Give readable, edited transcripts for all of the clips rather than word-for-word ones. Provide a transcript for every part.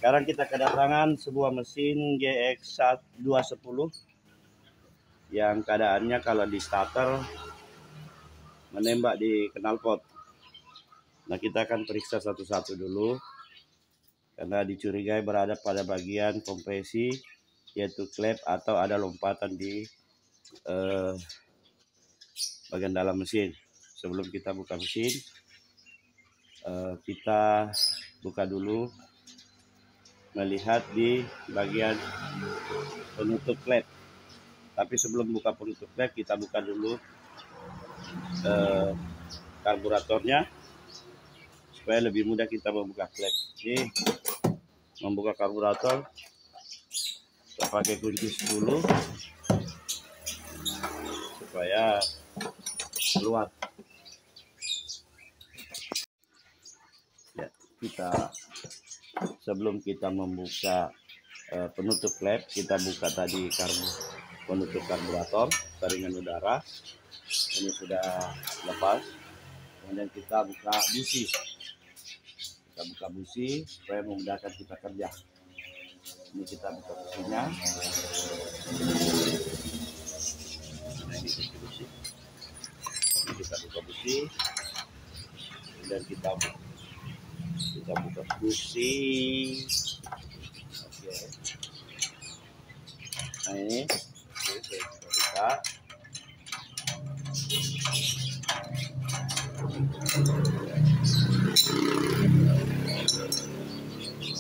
Sekarang kita kedatangan sebuah mesin GX210 yang keadaannya kalau di starter menembak di knalpot. Nah, kita akan periksa satu-satu dulu karena dicurigai berada pada bagian kompresi, yaitu klep atau ada lompatan di bagian dalam mesin. Sebelum kita buka mesin, kita buka dulu melihat di bagian penutup klep. Tapi sebelum buka penutup klep, kita buka dulu karburatornya supaya lebih mudah kita membuka klep. Ini membuka karburator, kita pakai kunci 10 supaya keluar. Ya, sebelum kita membuka penutup klep, kita buka tadi penutup karburator saringan udara. Ini sudah lepas. Kemudian kita buka busi. Kita buka busi supaya memudahkan kita kerja. Ini kita buka businya. Nah, ini busi. Ini kita buka busi. Kemudian kita buka busi. Oke. Nah, ini kita buka.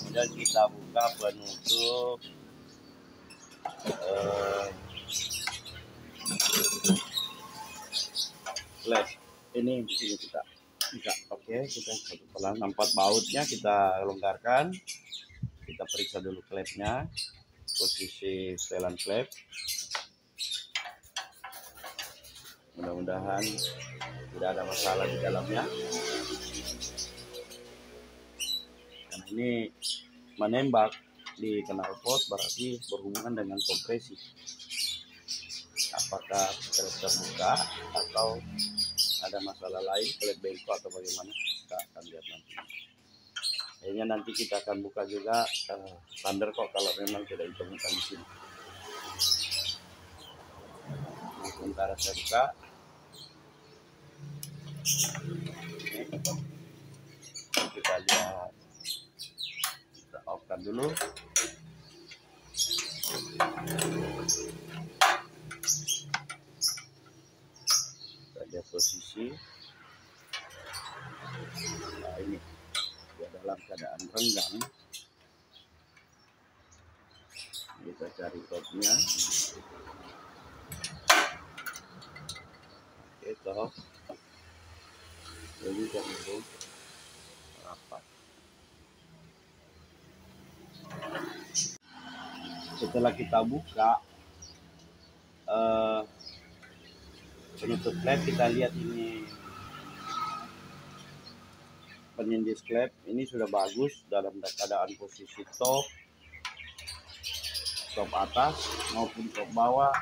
Kemudian kita buka penutup klep. Ini di sini kita bisa. Oke, kita satu pelan. 4 bautnya kita longgarkan. Kita periksa dulu klepnya, posisi setelan klep. Mudah-mudahan tidak ada masalah di dalamnya. Karena ini menembak di knalpot berarti berhubungan dengan kompresi. Apakah klep terbuka atau ada masalah lain, klep bengkok atau bagaimana, kita akan lihat nanti. Akhirnya nanti kita akan buka juga sander kok kalau memang tidak ditemukan di sini. Sementara saya buka. Kita lihat, kita off-kan dulu. Kita lihat posisi. Nah, ini dia dalam keadaan renggang. Kita cari topnya. Oke, top. Jadi kita itu rapat. Setelah kita buka penutup klep, kita lihat ini penyendis klep ini sudah bagus dalam keadaan posisi top atas maupun top bawah,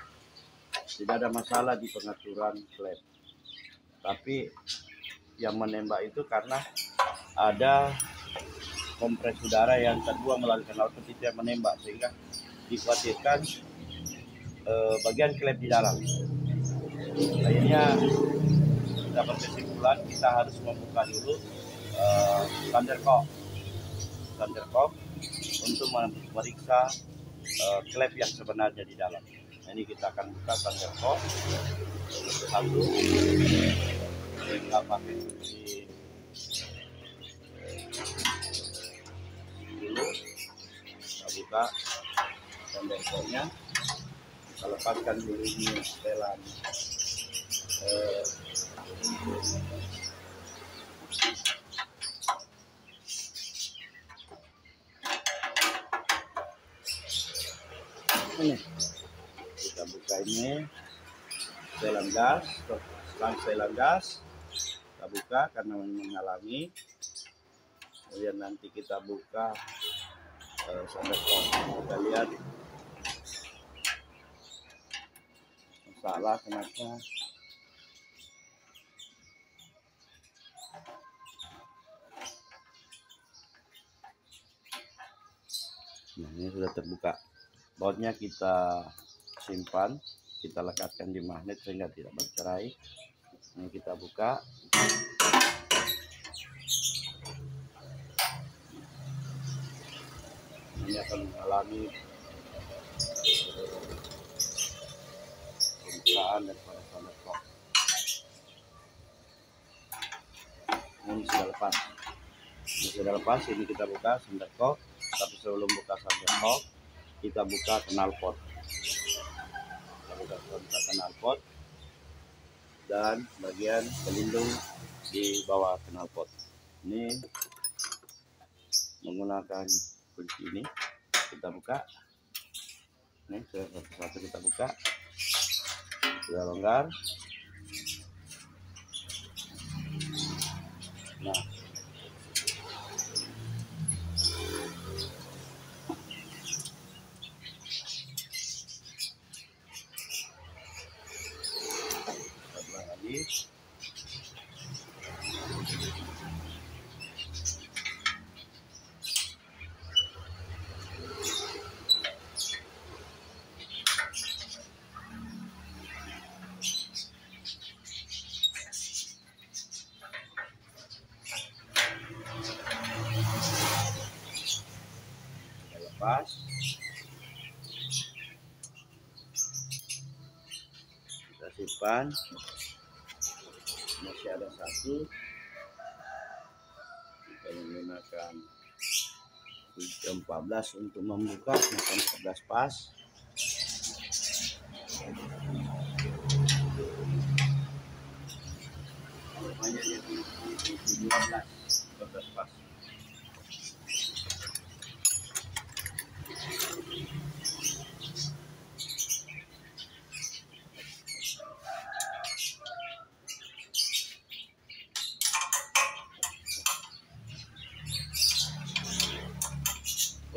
tidak ada masalah di pengaturan klep. Tapi yang menembak itu karena ada kompres udara yang terbuang melalui knalpot itu yang menembak, sehingga dikhawatirkan bagian klep di dalam. Akhirnya dapat kesimpulan kita harus membuka dulu sander kok untuk memeriksa klep yang sebenarnya di dalam. Nah, ini kita akan buka sander kok satu, kita pakai kunci dulu. Kita buka sander koknya, kita lepaskan dulu ini setelan ini. Kita buka ini setelan gas, setelan gas kita buka karena menghalangi. Kemudian nanti kita buka sander kok. Kita lihat masalah kenapa Nah, ini sudah terbuka. Bautnya kita simpan, kita lekatkan di magnet sehingga tidak bercerai. Ini kita buka. Ini akan mengalami pembukaan daripada solder cock. Ini sudah lepas. Ini sudah lepas. Ini kita buka solder cock. Tapi sebelum buka solder cock, kita buka knalpot. Kita buka knalpot dan bagian pelindung di bawah knalpot. Ini menggunakan kunci ini kita buka. Ini satu-satu kita buka. Sudah longgar. Nah, setelah lagi lepas. Kita simpan. Masih ada satu. Kita menggunakan kunci 14 untuk membuka. 14 pas. Namanya dia 12 pas.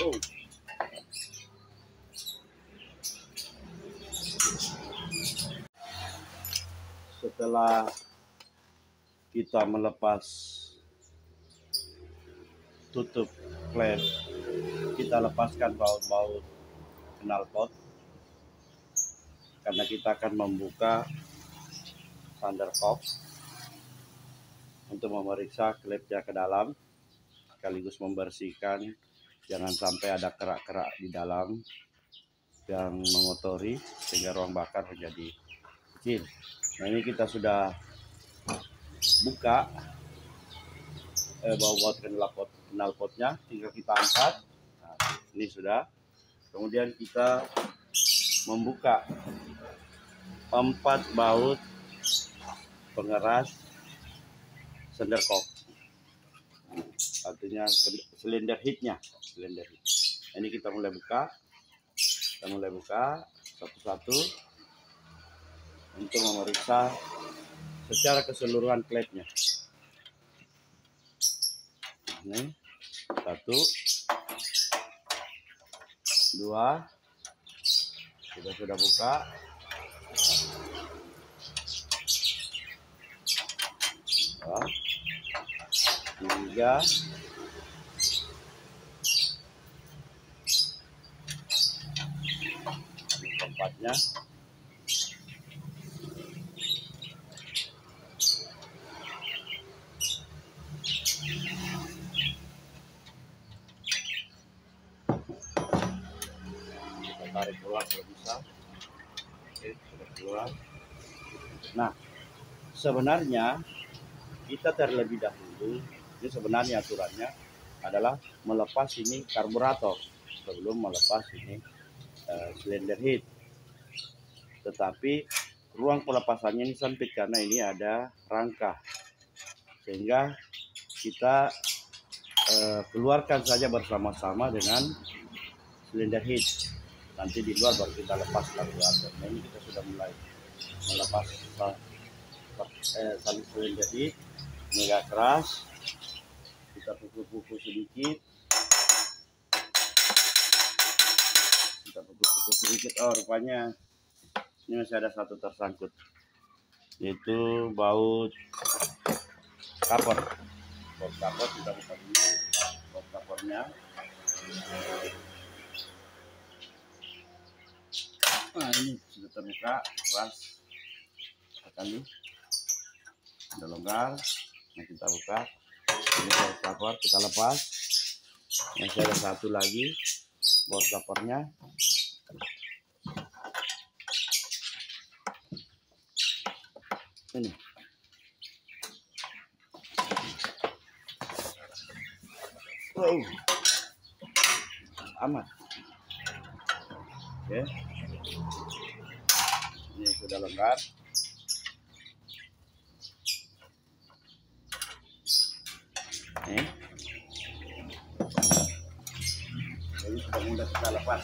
Oh. Setelah kita melepas tutup klep, kita lepaskan baut-baut knalpot karena kita akan membuka solder cock untuk memeriksa klepnya ke dalam, sekaligus membersihkan jangan sampai ada kerak-kerak di dalam yang mengotori sehingga ruang bakar menjadi kecil. Nah, ini kita sudah buka baut knalpotnya, tinggal kita angkat. Nah, ini sudah. Kemudian kita membuka 4 baut pengeras solder cock, artinya silinder heatnya. Ini kita mulai buka. Satu-satu untuk memeriksa secara keseluruhan klepnya. Ini 1, 2, kita sudah buka. 3, 4-nya. Kita tarik keluar kalau bisa. Oke, sudah keluar. Nah, sebenarnya kita terlebih dahulu, ini sebenarnya aturannya adalah melepas ini karburator sebelum melepas ini silinder heat. Tetapi ruang pelepasannya ini sempit karena ini ada rangka, sehingga kita keluarkan saja bersama-sama dengan silinder heat. Nanti di luar baru kita lepas karburator. Nah, ini kita sudah mulai melepas tali silinder heat. Ini agak keras, kita pukul-pukul sedikit. Oh, rupanya ini masih ada satu tersangkut, yaitu baut kapor. Baut kapor kita buka dulu. Baut kapornya Nah, ini sudah terbuka, keras sekali, sudah longgar. Nah, kita buka. Ini bawah kapur kita lepas. Masih ada satu lagi bawah kapornya. Ini. Wow. Aman. Oke. Ini sudah longgar. Ini sudah mudah kita lepas.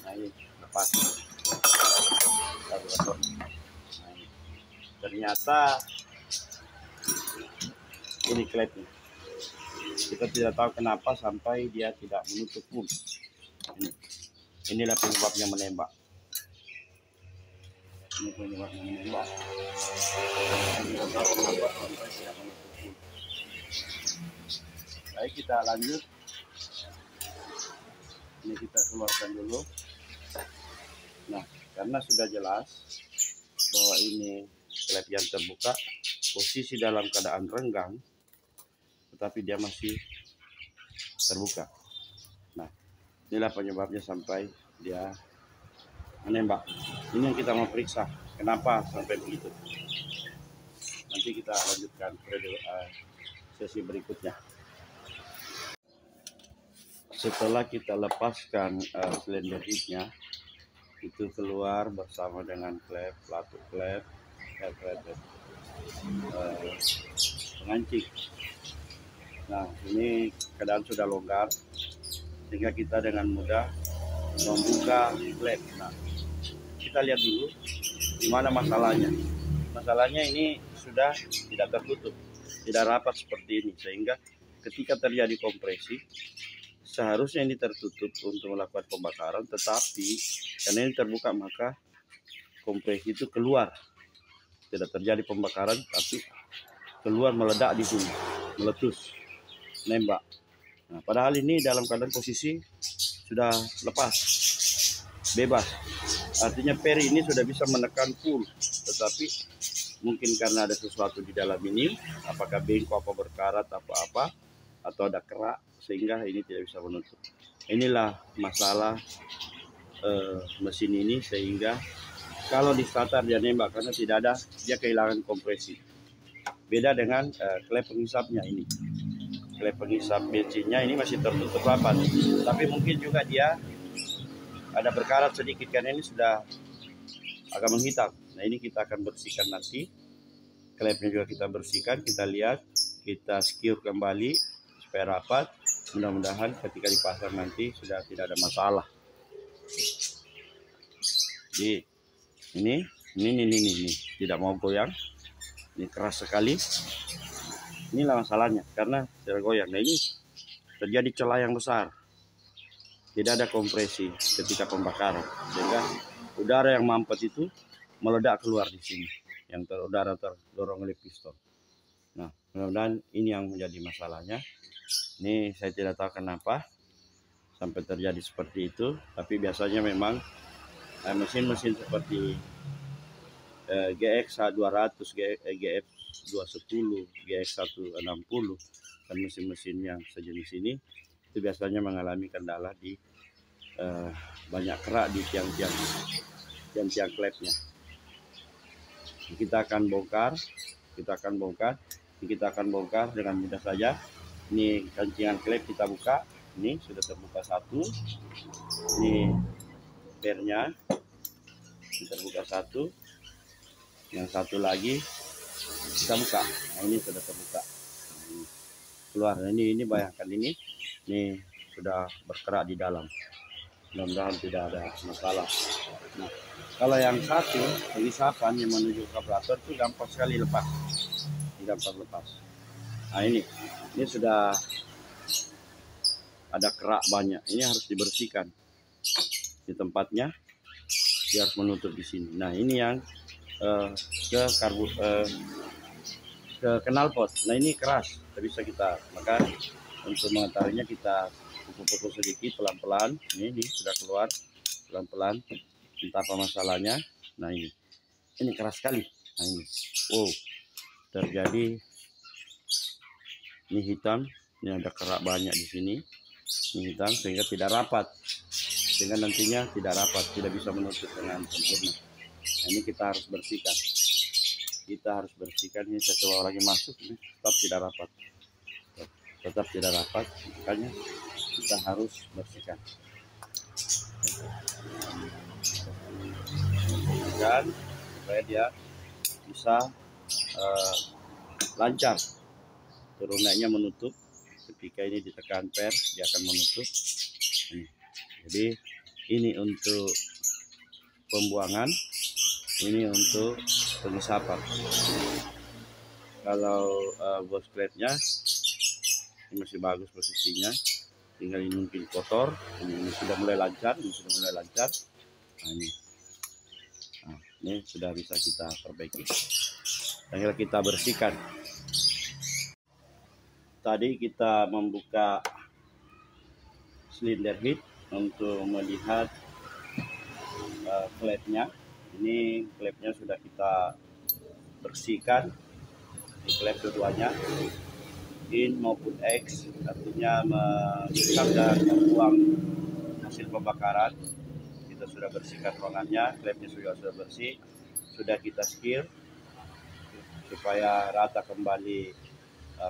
Nah, ini lepas. Nah, ini. Ternyata ini klepnya. Kita tidak tahu kenapa sampai dia tidak menutup pun. Inilah penyebabnya menembak. Ini penyebabnya menembak. Tidak tahu kenapa sampai tidak menutup pun. Baik, kita lanjut. Ini kita keluarkan dulu. Nah, karena sudah jelas bahwa ini klep yang terbuka, posisi dalam keadaan renggang, tetapi dia masih terbuka. Nah, inilah penyebabnya sampai dia menembak. Ini yang kita mau periksa, kenapa sampai begitu. Nanti kita lanjutkan sesi berikutnya. Setelah kita lepaskan silinder headnya, itu keluar bersama dengan klep, pelatuk klep, pengancing. Nah, ini keadaan sudah longgar sehingga kita dengan mudah membuka klep. Nah, kita lihat dulu di mana masalahnya. Masalahnya ini sudah tidak tertutup, tidak rapat seperti ini, sehingga ketika terjadi kompresi seharusnya ini tertutup untuk melakukan pembakaran, tetapi karena ini terbuka maka kompresi itu keluar. Tidak terjadi pembakaran, tapi keluar meledak di sini, meletus, nembak. Nah, padahal ini dalam keadaan posisi sudah lepas, bebas. Artinya peri ini sudah bisa menekan full, tetapi mungkin karena ada sesuatu di dalam ini, apakah bengkok, apa berkarat, apa-apa, atau ada kerak, sehingga ini tidak bisa menutup. Inilah masalah mesin ini, sehingga kalau di starter dia nembak karena tidak ada, dia kehilangan kompresi. Beda dengan klep penghisapnya ini. Klep penghisap bensinnya ini masih tertutup rapat, tapi mungkin juga dia ada berkarat sedikit karena ini sudah agak menghitam. Nah, ini kita akan bersihkan nanti. Klepnya juga kita bersihkan, kita lihat, kita secure kembali supaya rapat. Mudah-mudahan ketika dipasang nanti sudah tidak ada masalah. Jadi ini tidak mau goyang. Ini keras sekali. Inilah masalahnya karena tidak goyang. Nah, ini terjadi celah yang besar. Tidak ada kompresi ketika pembakaran, sehingga udara yang mampet itu meledak keluar di sini. Yang udara terdorong oleh piston. Nah, mudah-mudahan ini yang menjadi masalahnya. Ini saya tidak tahu kenapa sampai terjadi seperti itu, tapi biasanya memang mesin-mesin seperti GX 200, GF 210, GX 160 dan mesin-mesin yang sejenis ini itu biasanya mengalami kendala di banyak kerak di tiang-tiang klepnya. Kita akan bongkar dengan mudah saja. Ini kancingan klep kita buka, ini sudah terbuka satu, ini pernya terbuka satu, yang satu lagi kita buka. Nah, ini sudah terbuka, nah, ini keluar. Nah, ini bayangkan ini sudah berkerak di dalam. Mudah-mudahan tidak ada masalah. Nah, kalau yang satu penghisapan yang menuju karburator itu gampang sekali lepas, gampang lepas. Nah, ini sudah ada kerak banyak. Ini harus dibersihkan di tempatnya. Dia harus menutup di sini. Nah, ini yang ke knalpot. Nah, ini keras, tidak bisa kita. Maka untuk mengetahuinya kita pukul-pukul sedikit pelan-pelan. Ini sudah keluar pelan-pelan. Entah apa masalahnya. Nah ini keras sekali. Nah ini, wow, terjadi ini hitam. Ini ada kerak banyak di sini. Ini hitam sehingga tidak rapat. Sehingga nantinya tidak rapat, tidak bisa menutup dengan sempurna. Nah, ini kita harus bersihkan. Kita harus bersihkan ini setelah lagi masuk ini tetap tidak rapat. Tetap tidak rapat, makanya kita harus bersihkan. Dan supaya dia bisa lancar turunannya menutup. Ketika ini ditekan per, dia akan menutup. Jadi ini untuk pembuangan, ini untuk pengisapan. Kalau bos plate-nya ini masih bagus posisinya, tinggal ini mungkin kotor. Ini sudah mulai lancar, ini sudah mulai lancar. Nah, ini sudah bisa kita perbaiki. Tinggal kita bersihkan. Tadi kita membuka silinder head untuk melihat klep-nya. Ini klep-nya sudah kita bersihkan. Di klep keduanya, in maupun X, artinya mengikat dan membuang hasil pembakaran. Kita sudah bersihkan ruangannya, klepnya sudah bersih, sudah kita sekill supaya rata kembali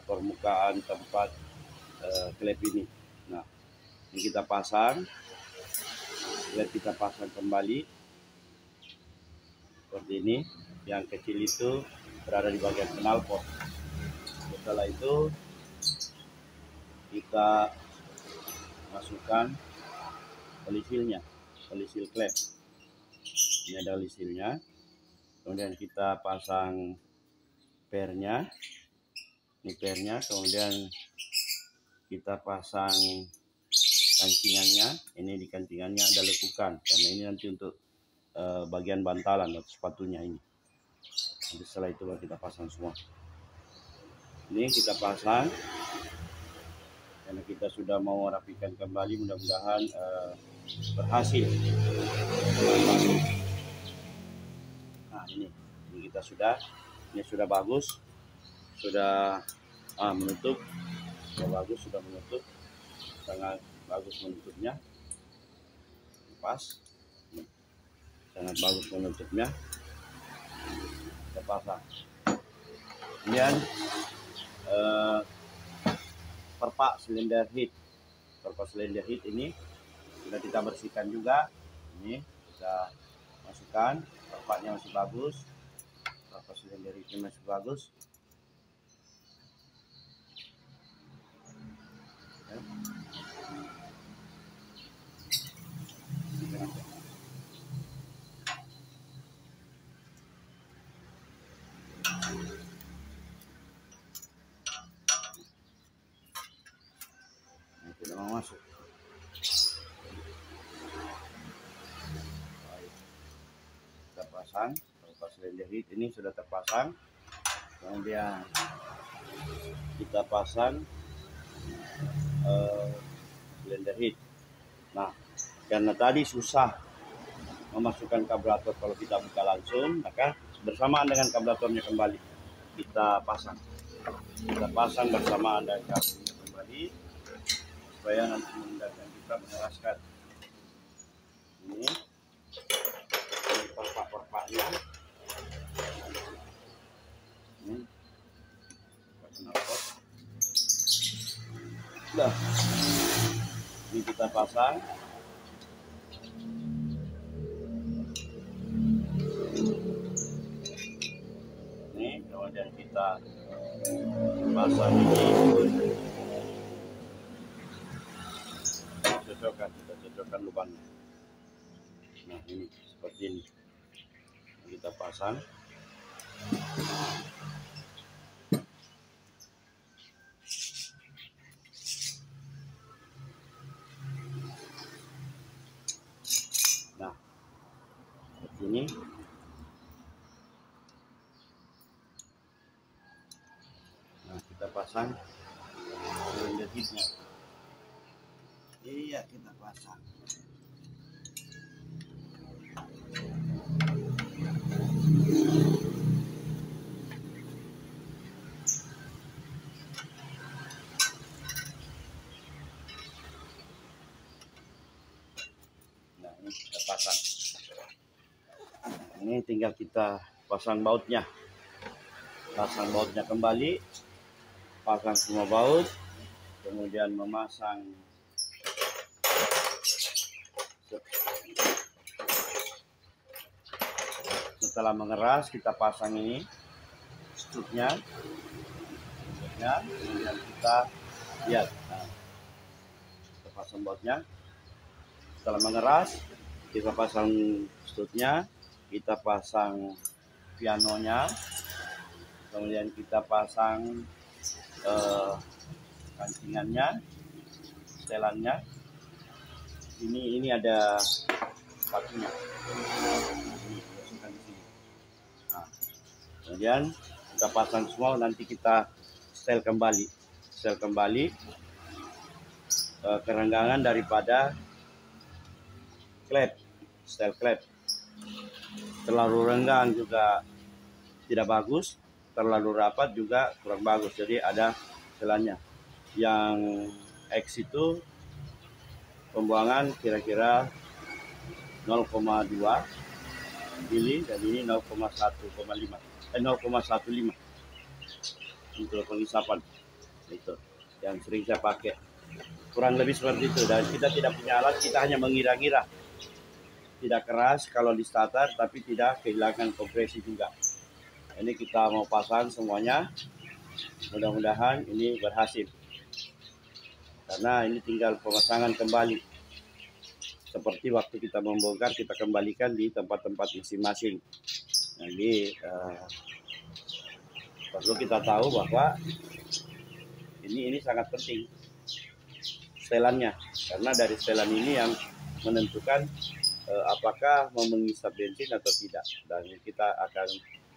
permukaan tempat klep ini. Nah, ini kita pasang, klep kita pasang kembali seperti ini. Yang kecil itu berada di bagian knalpot. Setelah itu kita masukkan olisilnya, olisil klep. Ini ada olisilnya. Kemudian kita pasang pernya. Ini pernya, kemudian kita pasang kancingannya. Ini di kancingannya ada lekukan, karena ini nanti untuk bagian bantalan atau sepatunya ini. Nanti setelah itu baru kita pasang semua. Ini kita pasang, karena kita sudah mau rapikan kembali. Mudah-mudahan berhasil. Nah ini kita ini sudah bagus, sudah menutup, sudah bagus, sudah menutup, sangat bagus menutupnya, pas, sangat bagus menutupnya. Kita pasang. Kemudian perpak silinder head ini sudah kita bersihkan juga. Ini kita masukkan, perpaknya masih bagus, perpak silinder headnya masih bagus. Tidak mau masuk. Kita pasang, perpak silinder head ini sudah terpasang. Kemudian kita pasang silinder head. Nah, karena tadi susah memasukkan karburator kalau kita buka langsung, maka bersamaan dengan karburatornya kembali kita pasang. Kita pasang bersamaan dengan karburatornya kembali supaya nanti memudahkan kita mengeraskan. Ini perpak-perpaknya. Ini knalpot. Nah, ini kita pasang. Ini kemudian kita pasang ini. Kita cocokkan lubangnya. Nah ini seperti ini. Kita pasang. Nah seperti ini. Nah kita pasang silinder headnya. Iya, kita pasang. Nah, ini kita pasang. Ini tinggal kita pasang bautnya. Pasang bautnya kembali. Pasang semua baut. Kemudian memasang setelah mengeras kita pasang ini strupnya ya, kemudian kita lihat. Nah, kita pasang bautnya. Setelah mengeras kita pasang strupnya, kita pasang pianonya, kemudian kita pasang kancingannya, setelannya. Ini ada sepatunya. Nah, kemudian kita pasang semua, nanti kita setel kembali. Setel kembali kerenggangan daripada klep, setel klep. Terlalu renggang juga tidak bagus, terlalu rapat juga kurang bagus. Jadi ada setelannya. Yang X itu pembuangan kira-kira 0,2 mili dan ini 0,15 untuk pengisapan. Itu yang sering saya pakai, kurang lebih seperti itu. Dan kita tidak punya alat, kita hanya mengira-ngira. Tidak keras kalau di starter, tapi tidak kehilangan kompresi juga. Ini kita mau pasang semuanya, mudah-mudahan ini berhasil. Karena ini tinggal pemasangan kembali. Seperti waktu kita membongkar, kita kembalikan di tempat-tempat masing-masing. Jadi perlu kita tahu bahwa ini sangat penting setelannya, karena dari setelan ini yang menentukan apakah mau mengisap bensin atau tidak, dan kita akan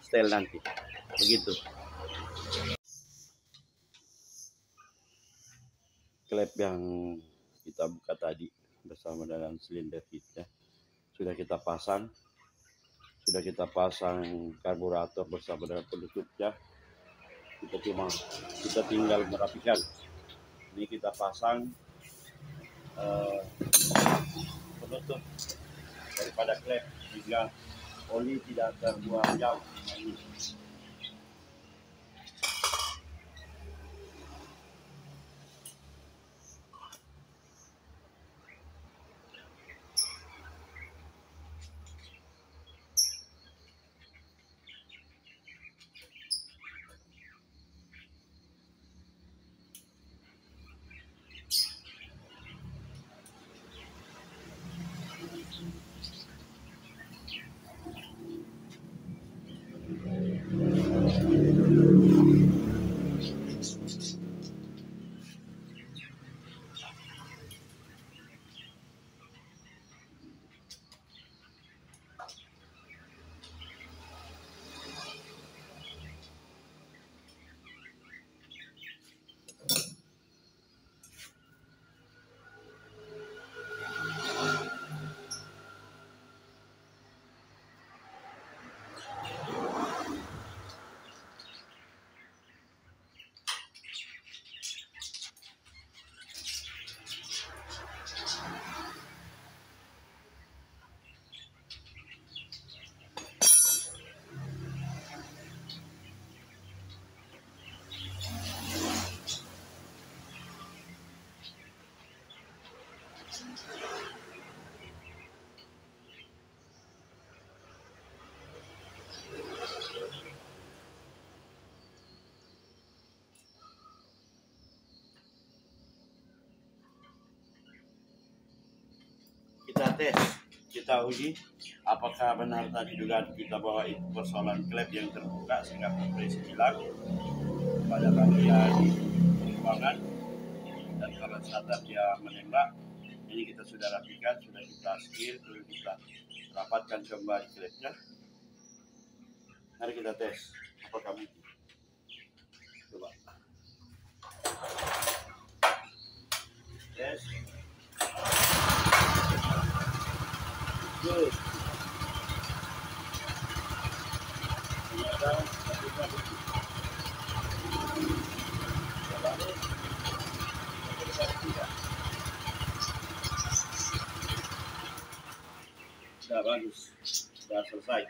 setel nanti. Begitu. Klep yang kita buka tadi bersama dengan silinder heatnya sudah kita pasang, karburator bersama dengan penutupnya. Kita tinggal merapikan. Ini kita pasang penutup daripada klep sehingga oli tidak terbuang jauh. Nah, ini. Kita tes, kita uji apakah benar tadi dugaan kita bahwa itu persoalan klep yang terbuka sehingga kompresi hilang pada bagian pembuangan, dan kalau starter dia menembak. Ini kita sudah rapikan, sudah kita seal, sudah kita rapatkan kembali klepnya. Mari kita tes apakah mungkin. Coba tes. bagus. Ternyata hasilnya begitu. Lalu sudah bagus, sudah selesai.